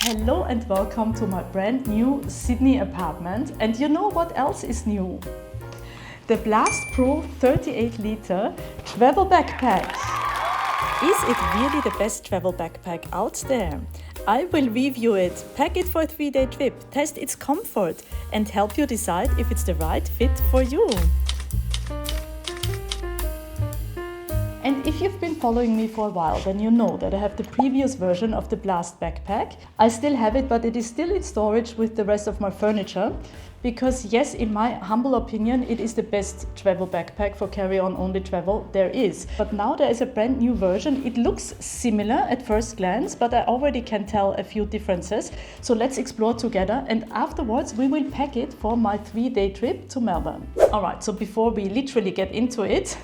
Hello and welcome to my brand new Sydney apartment. And you know what else is new? The Blast Pro 38-liter travel backpack. Is it really the best travel backpack out there? I will review it, pack it for a 3-day trip, test its comfort and help you decide if it's the right fit for you. And if you've been following me for a while, then you know that I have the previous version of the Blast backpack. I still have it, but it is still in storage with the rest of my furniture. Because yes, in my humble opinion, it is the best travel backpack for carry-on only travel there is. But now there is a brand new version. It looks similar at first glance, but I already can tell a few differences. So let's explore together, and afterwards we will pack it for my 3-day trip to Melbourne. All right, so before we literally get into it,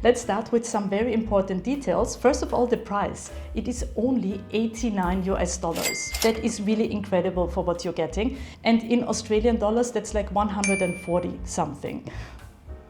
let's start with some very important details. First of all, the price. It is only 89 US dollars. That is really incredible for what you're getting. And in Australian dollars, that's like 140 something.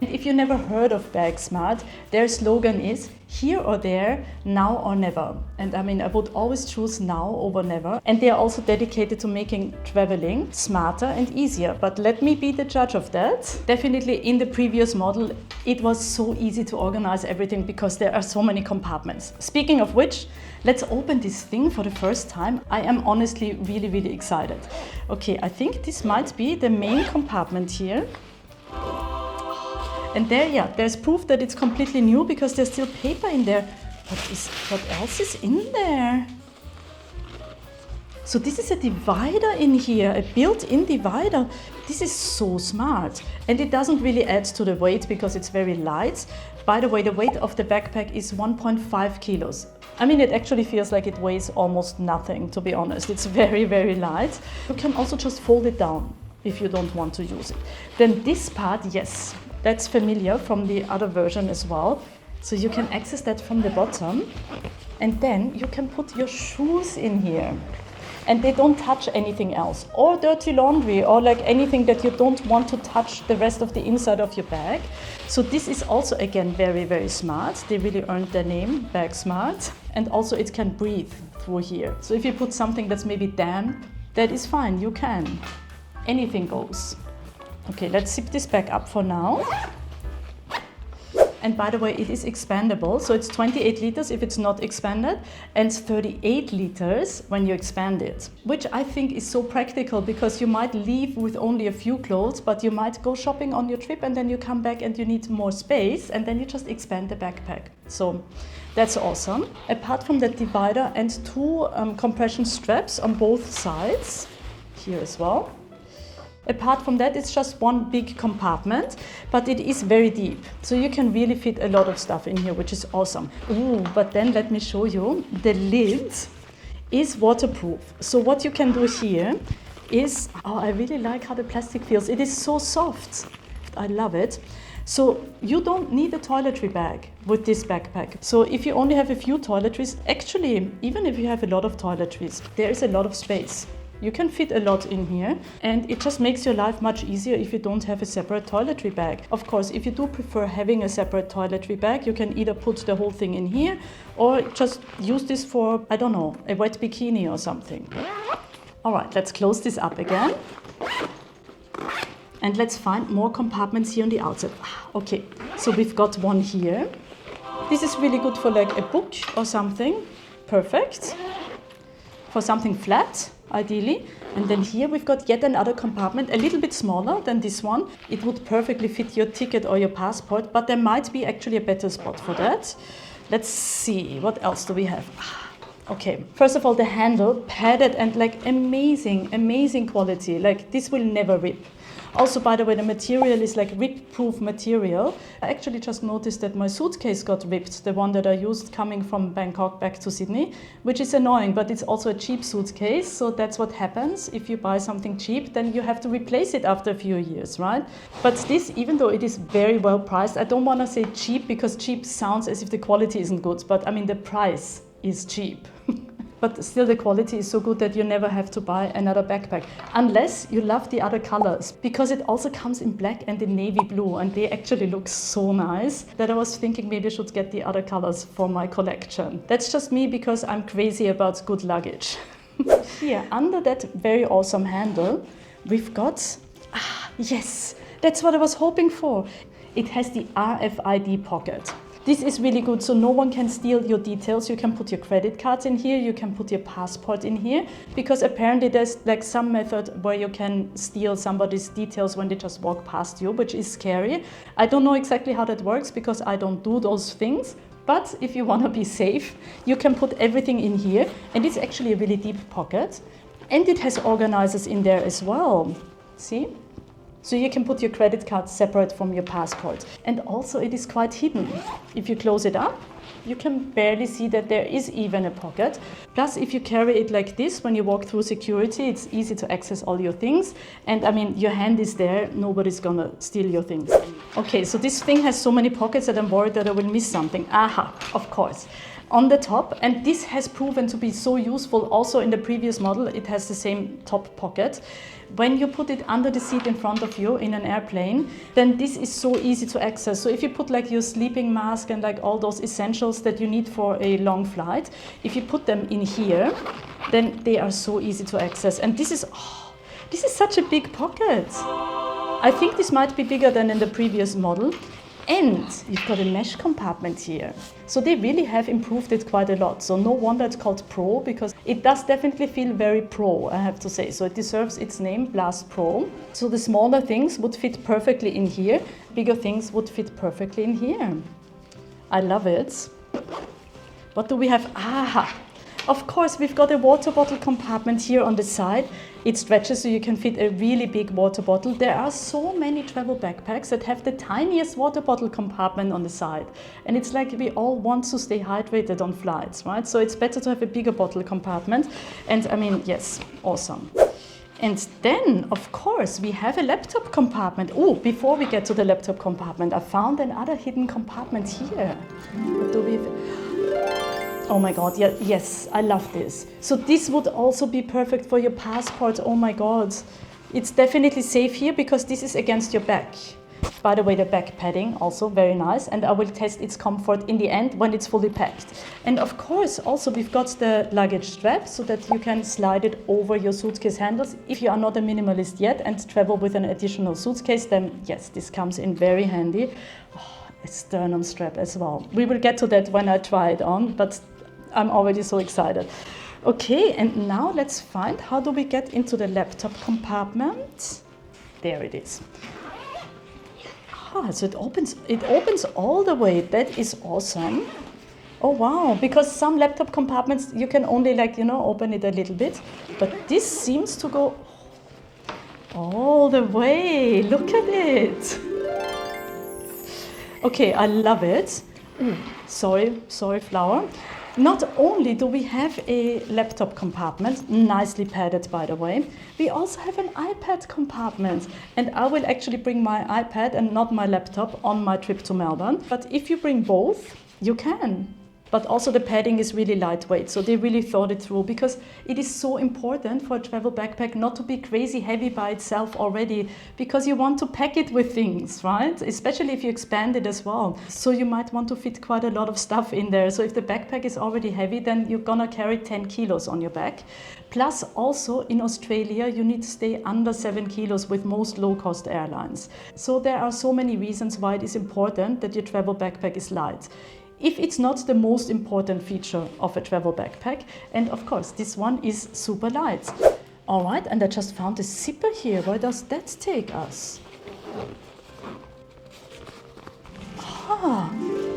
And if you never heard of Bagsmart, their slogan is here or there, now or never. And I mean, I would always choose now over never. And they are also dedicated to making traveling smarter and easier. But let me be the judge of that. Definitely in the previous model, it was so easy to organize everything because there are so many compartments. Speaking of which, let's open this thing for the first time. I am honestly really excited. Okay, I think this might be the main compartment here. And there, yeah, there's proof that it's completely new because there's still paper in there. What else is in there? So this is a divider in here, a built-in divider. This is so smart. And it doesn't really add to the weight because it's very light. By the way, the weight of the backpack is 1.5 kilos. I mean, it actually feels like it weighs almost nothing, to be honest. It's very light. You can also just fold it down if you don't want to use it. Then this part, yes. That's familiar from the other version as well. So you can access that from the bottom. And then you can put your shoes in here. And they don't touch anything else. Or dirty laundry, or like anything that you don't want to touch the rest of the inside of your bag. So this is also, again, very smart. They really earned their name, Bagsmart. And also it can breathe through here. So if you put something that's maybe damp, that is fine, you can. Anything goes. Okay, let's zip this back up for now. And by the way, it is expandable. So it's 28 liters if it's not expanded and 38 liters when you expand it, which I think is so practical because you might leave with only a few clothes, but you might go shopping on your trip and then you come back and you need more space and then you just expand the backpack. So that's awesome. Apart from that divider and two compression straps on both sides, here as well. Apart from that, it's just one big compartment, but it is very deep. So you can really fit a lot of stuff in here, which is awesome. Ooh, but then let me show you. The lid is waterproof. So what you can do here is, oh, I really like how the plastic feels. It is so soft. I love it. So you don't need a toiletry bag with this backpack. So if you only have a few toiletries, actually, even if you have a lot of toiletries, there is a lot of space. You can fit a lot in here and it just makes your life much easier if you don't have a separate toiletry bag. Of course, if you do prefer having a separate toiletry bag, you can either put the whole thing in here or just use this for, I don't know, a wet bikini or something. All right, let's close this up again. And let's find more compartments here on the outside. Okay, so we've got one here. This is really good for like a book or something. Perfect. For something flat, ideally. And then here we've got yet another compartment, a little bit smaller than this one. It would perfectly fit your ticket or your passport, but there might be actually a better spot for that. Let's see, what else do we have? Okay, first of all, the handle, padded and like amazing quality. Like this will never rip. Also, by the way, the material is like rip-proof material. I actually just noticed that my suitcase got ripped, the one that I used coming from Bangkok back to Sydney, which is annoying, but it's also a cheap suitcase. So that's what happens. If you buy something cheap, then you have to replace it after a few years, right? But this, even though it is very well priced, I don't want to say cheap because cheap sounds as if the quality isn't good, but I mean the price is cheap. But still the quality is so good that you never have to buy another backpack. Unless you love the other colors. Because it also comes in black and in navy blue. And they actually look so nice that I was thinking maybe I should get the other colors for my collection. That's just me because I'm crazy about good luggage. Here, under that very awesome handle, we've got, yes, that's what I was hoping for. It has the RFID pocket. This is really good, so no one can steal your details. You can put your credit cards in here, you can put your passport in here, because apparently there's like some method where you can steal somebody's details when they just walk past you, which is scary. I don't know exactly how that works because I don't do those things. But if you want to be safe, you can put everything in here, and it's actually a really deep pocket. And it has organizers in there as well. See? So you can put your credit card separate from your passport. And also it is quite hidden. If you close it up, you can barely see that there is even a pocket. Plus, if you carry it like this, when you walk through security, it's easy to access all your things. And I mean, your hand is there, nobody's gonna steal your things. Okay, so this thing has so many pockets that I'm worried that I will miss something. Aha, of course. On the top, and this has proven to be so useful also in the previous model, it has the same top pocket. When you put it under the seat in front of you in an airplane, then this is so easy to access. So if you put like your sleeping mask and like all those essentials that you need for a long flight, if you put them in here, then they are so easy to access. And this is such a big pocket. I think this might be bigger than in the previous model. And you've got a mesh compartment here. So they really have improved it quite a lot. So no wonder it's called Pro, because it does definitely feel very pro, I have to say. So it deserves its name, Blast Pro. So the smaller things would fit perfectly in here. Bigger things would fit perfectly in here. I love it. What do we have? Of course, we've got a water bottle compartment here on the side. It stretches so you can fit a really big water bottle. There are so many travel backpacks that have the tiniest water bottle compartment on the side. And it's like we all want to stay hydrated on flights, right? So it's better to have a bigger bottle compartment. And I mean, yes, awesome. And then, of course, we have a laptop compartment. Oh, before we get to the laptop compartment, I found another hidden compartment here. What do we have? Oh my God, yeah, yes, I love this. So this would also be perfect for your passport. Oh my God. It's definitely safe here because this is against your back. By the way, the back padding also very nice, and I will test its comfort in the end when it's fully packed. And of course, also we've got the luggage strap so that you can slide it over your suitcase handles. If you are not a minimalist yet and travel with an additional suitcase, then yes, this comes in very handy. A sternum strap as well. We will get to that when I try it on, but I'm already so excited. Okay, and now let's find how do we get into the laptop compartment. There it is. So it opens all the way. That is awesome. Oh wow, because some laptop compartments you can only open it a little bit, but this seems to go all the way. Look at it. Okay, I love it. Sorry, flower. Not only do we have a laptop compartment, nicely padded by the way, we also have an iPad compartment. And I will actually bring my iPad and not my laptop on my trip to Melbourne. But if you bring both, you can. But also the padding is really lightweight, so they really thought it through, because it is so important for a travel backpack not to be crazy heavy by itself already, because you want to pack it with things, right? Especially if you expand it as well. So you might want to fit quite a lot of stuff in there. So if the backpack is already heavy, then you're gonna carry 10 kilos on your back. Plus also in Australia, you need to stay under 7 kilos with most low-cost airlines. So there are so many reasons why it is important that your travel backpack is light. If it's not the most important feature of a travel backpack, and of course this one is super light. All right, and I just found a zipper here. Where does that take us?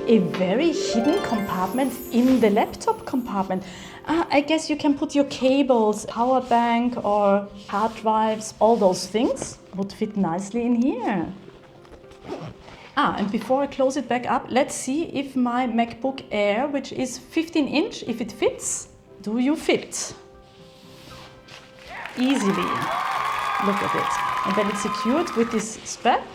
A very hidden compartment in the laptop compartment. I guess you can put your cables, power bank or hard drives, all those things would fit nicely in here. And before I close it back up, let's see if my MacBook Air, which is 15-inch, if it fits. Do you fit? Easily. Look at it. And then it's secured with this strap.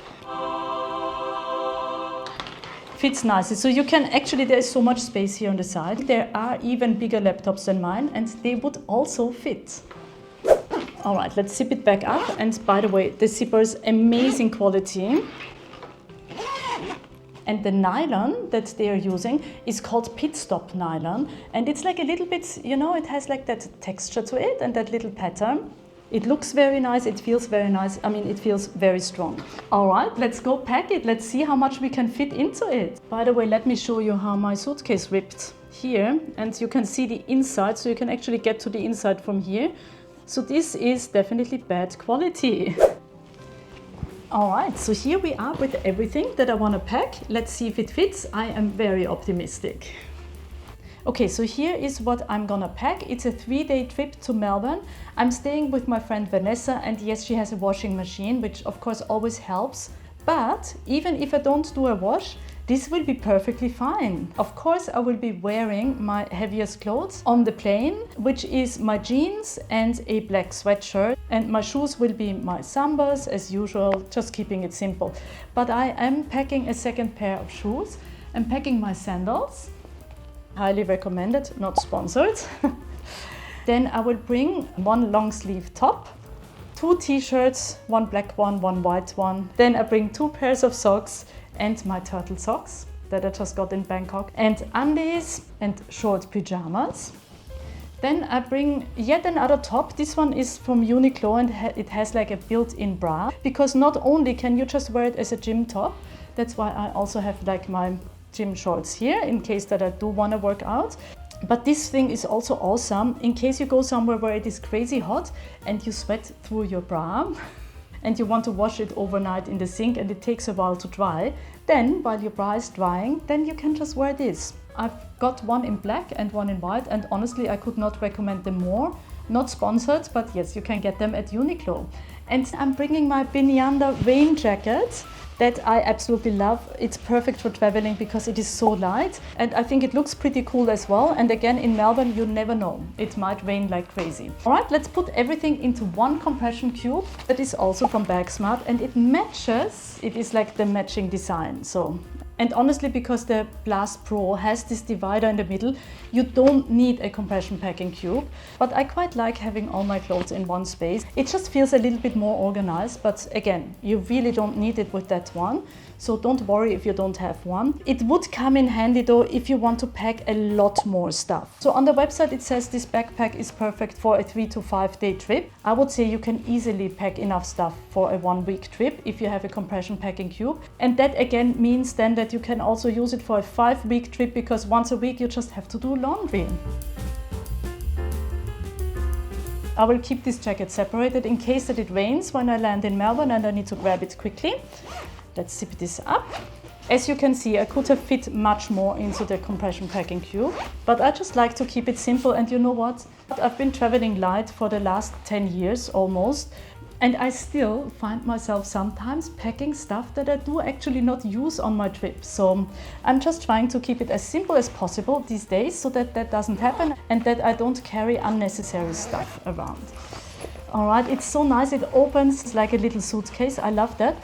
Fits nicely. So you can actually, there is so much space here on the side. There are even bigger laptops than mine, and they would also fit. All right, let's zip it back up. And by the way, the zipper is amazing quality. And the nylon that they are using is called pit stop nylon. And it's like a little bit, you know, it has like that texture to it and that little pattern. It looks very nice, it feels very nice. I mean, it feels very strong. All right, let's go pack it. Let's see how much we can fit into it. By the way, let me show you how my suitcase ripped here. And you can see the inside, so you can actually get to the inside from here. So this is definitely bad quality. All right, so here we are with everything that I want to pack. Let's see if it fits. I am very optimistic. Okay, so here is what I'm gonna pack. It's a 3-day trip to Melbourne. I'm staying with my friend Vanessa, and yes, she has a washing machine, which of course always helps. But even if I don't do a wash, this will be perfectly fine. Of course, I will be wearing my heaviest clothes on the plane, which is my jeans and a black sweatshirt. And my shoes will be my Sambas as usual, just keeping it simple. But I am packing a second pair of shoes. I'm packing my sandals. Highly recommended, not sponsored. Then I will bring one long sleeve top, 2 t-shirts, one black one, one white one. Then I bring 2 pairs of socks and my turtle socks that I just got in Bangkok, and undies and short pajamas. Then I bring yet another top. This one is from Uniqlo and it has like a built-in bra, because not only can you just wear it as a gym top, that's why I also have like my gym shorts here in case that I do want to work out. But this thing is also awesome in case you go somewhere where it is crazy hot and you sweat through your bra and you want to wash it overnight in the sink and it takes a while to dry. Then while your bra is drying, then you can just wear this. I've got one in black and one in white, and honestly I could not recommend them more. Not sponsored, but yes, you can get them at Uniqlo. And I'm bringing my Binyanda rain jacket that I absolutely love. It's perfect for traveling because it is so light, and I think it looks pretty cool as well. And again, in Melbourne, you never know. It might rain like crazy. All right, let's put everything into one compression cube that is also from Bagsmart, and it matches. It is like the matching design. So. And honestly, because the Blast Pro has this divider in the middle, you don't need a compression packing cube. But I quite like having all my clothes in one space. It just feels a little bit more organized, but again, you really don't need it with that one. So don't worry if you don't have one. It would come in handy though if you want to pack a lot more stuff. So on the website it says this backpack is perfect for a 3 to 5 day trip. I would say you can easily pack enough stuff for a 1 week trip if you have a compression packing cube. And that again means then that you can also use it for a 5-week trip, because once a week you just have to do laundry. I will keep this jacket separated in case that it rains when I land in Melbourne and I need to grab it quickly. Let's zip this up. As you can see, I could have fit much more into the compression packing cube, but I just like to keep it simple. And you know what? I've been traveling light for the last 10 years almost, and I still find myself sometimes packing stuff that I do actually not use on my trip. So I'm just trying to keep it as simple as possible these days so that that doesn't happen and that I don't carry unnecessary stuff around. All right, it's so nice. It opens like a little suitcase. I love that.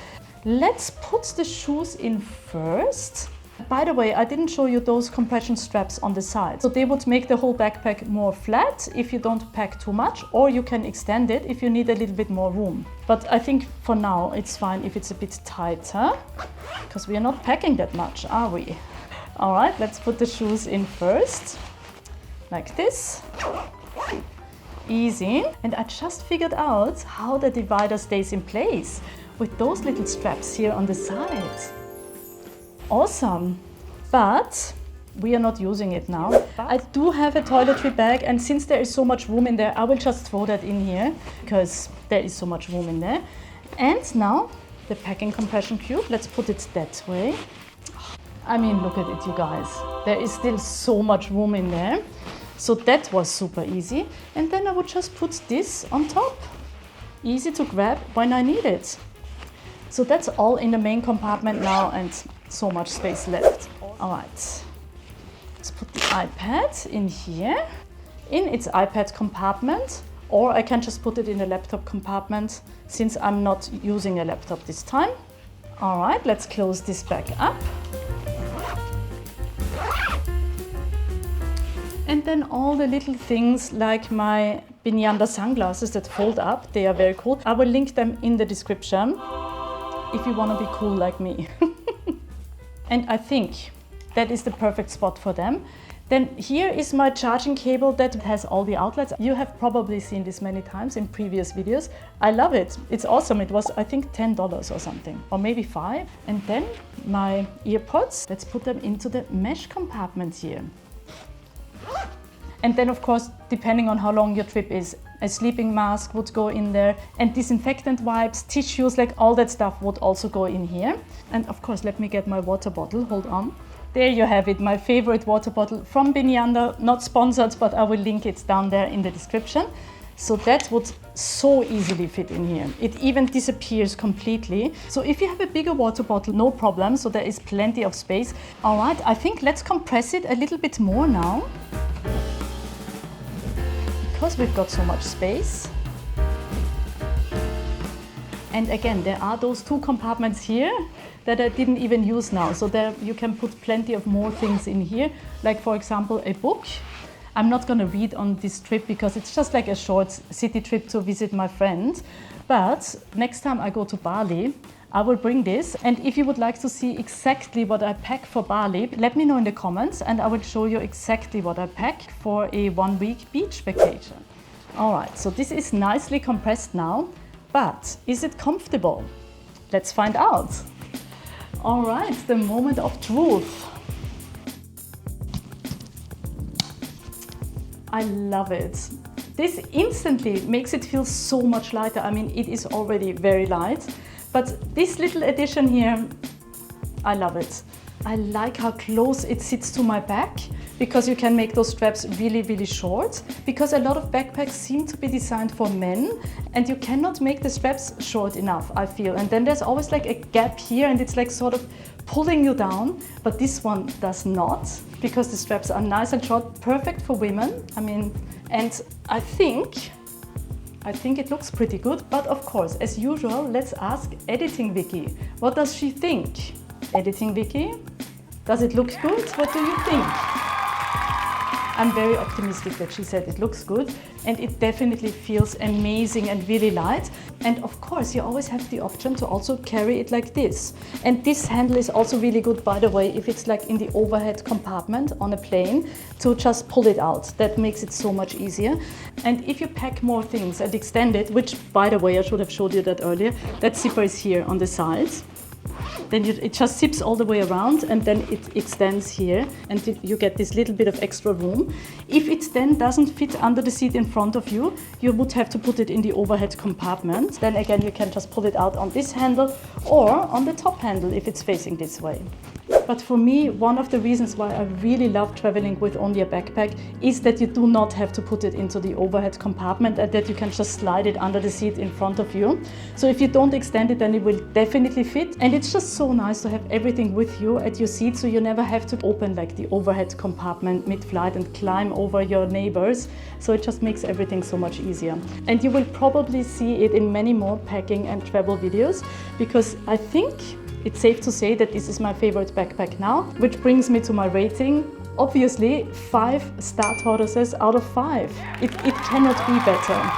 Let's put the shoes in first. By the way, I didn't show you those compression straps on the side. So they would make the whole backpack more flat if you don't pack too much, or you can extend it if you need a little bit more room. But I think for now it's fine if it's a bit tighter, because we are not packing that much, are we? All right, let's put the shoes in first, like this. Easy. And I just figured out how the divider stays in place with those little straps here on the side. Awesome, but we are not using it now. I do have a toiletry bag, and since there is so much room in there, I will just throw that in here because there is so much room in there. And now the packing compression cube, let's put it that way. I mean, look at it, you guys. There is still so much room in there. So that was super easy. And then I would just put this on top. Easy to grab when I need it. So that's all in the main compartment now, and so much space left. All right, let's put the iPad in here, in its iPad compartment, or I can just put it in the laptop compartment since I'm not using a laptop this time. All right, let's close this back up. And then all the little things like my Binyanda sunglasses that fold up, they are very cool. I will link them in the description if you want to be cool like me. and I think that is the perfect spot for them. Then here is my charging cable that has all the outlets. You have probably seen this many times in previous videos. I love it. It's awesome. It was, I think, $10 or something, or maybe $5. And then my earpods, let's put them into the mesh compartment here. And then, of course, depending on how long your trip is, a sleeping mask would go in there, and disinfectant wipes, tissues, like all that stuff would also go in here. And of course, let me get my water bottle. Hold on. There you have it, my favorite water bottle from Binyanda, not sponsored, but I will link it down there in the description. So that would so easily fit in here. It even disappears completely. So if you have a bigger water bottle, no problem. So there is plenty of space. All right, I think let's compress it a little bit more now, because we've got so much space. And again, there are those 2 compartments here that I didn't even use now. So there you can put plenty of more things in here, like for example, a book. I'm not gonna read on this trip because it's just like a short city trip to visit my friend. But next time I go to Bali, I will bring this. And if you would like to see exactly what I pack for Bali, let me know in the comments and I will show you exactly what I pack for a 1-week beach vacation. All right, so this is nicely compressed now, but is it comfortable? Let's find out. All right, the moment of truth. I love it. This instantly makes it feel so much lighter. I mean, it is already very light, but this little addition here, I love it. I like how close it sits to my back, because you can make those straps really, really short, because a lot of backpacks seem to be designed for men and you cannot make the straps short enough, I feel. And then there's always like a gap here and it's like sort of pulling you down, but this one does not, because the straps are nice and short, perfect for women. I mean, and I think it looks pretty good, but of course, as usual, let's ask Editing Vicky. What does she think? Editing Vicky, does it look good? What do you think? I'm very optimistic that she said it looks good, and it definitely feels amazing and really light. And of course, you always have the option to also carry it like this. And this handle is also really good, by the way, if it's like in the overhead compartment on a plane, to just pull it out. That makes it so much easier. And if you pack more things and extend it, which by the way, I should have showed you that earlier, that zipper is here on the sides. Then it just zips all the way around and then it extends here and you get this little bit of extra room. If it then doesn't fit under the seat in front of you, you would have to put it in the overhead compartment. Then again, you can just pull it out on this handle or on the top handle if it's facing this way. But for me, one of the reasons why I really love traveling with only a backpack is that you do not have to put it into the overhead compartment and that you can just slide it under the seat in front of you. So if you don't extend it, then it will definitely fit. And it's just so nice to have everything with you at your seat, so you never have to open like the overhead compartment mid-flight and climb over your neighbors. So it just makes everything so much easier. And you will probably see it in many more packing and travel videos, because I think it's safe to say that this is my favorite backpack now, which brings me to my rating. Obviously, 5 star tortoises out of 5. It cannot be better.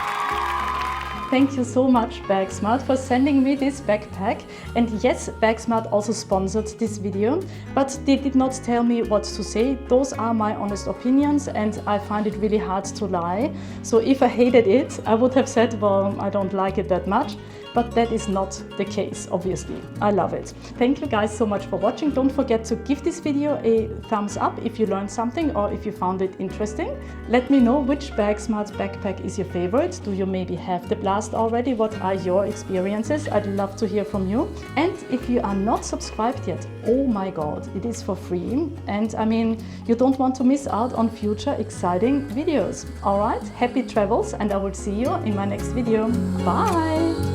Thank you so much, Bagsmart, for sending me this backpack. And yes, Bagsmart also sponsored this video, but they did not tell me what to say. Those are my honest opinions, and I find it really hard to lie. So if I hated it, I would have said, well, I don't like it that much. But that is not the case, obviously. I love it. Thank you guys so much for watching. Don't forget to give this video a thumbs up if you learned something or if you found it interesting. Let me know which Bagsmart backpack is your favorite. Do you maybe have the Blast already? What are your experiences? I'd love to hear from you. And if you are not subscribed yet, oh my God, it is for free. And I mean, you don't want to miss out on future exciting videos. All right, happy travels, and I will see you in my next video. Bye.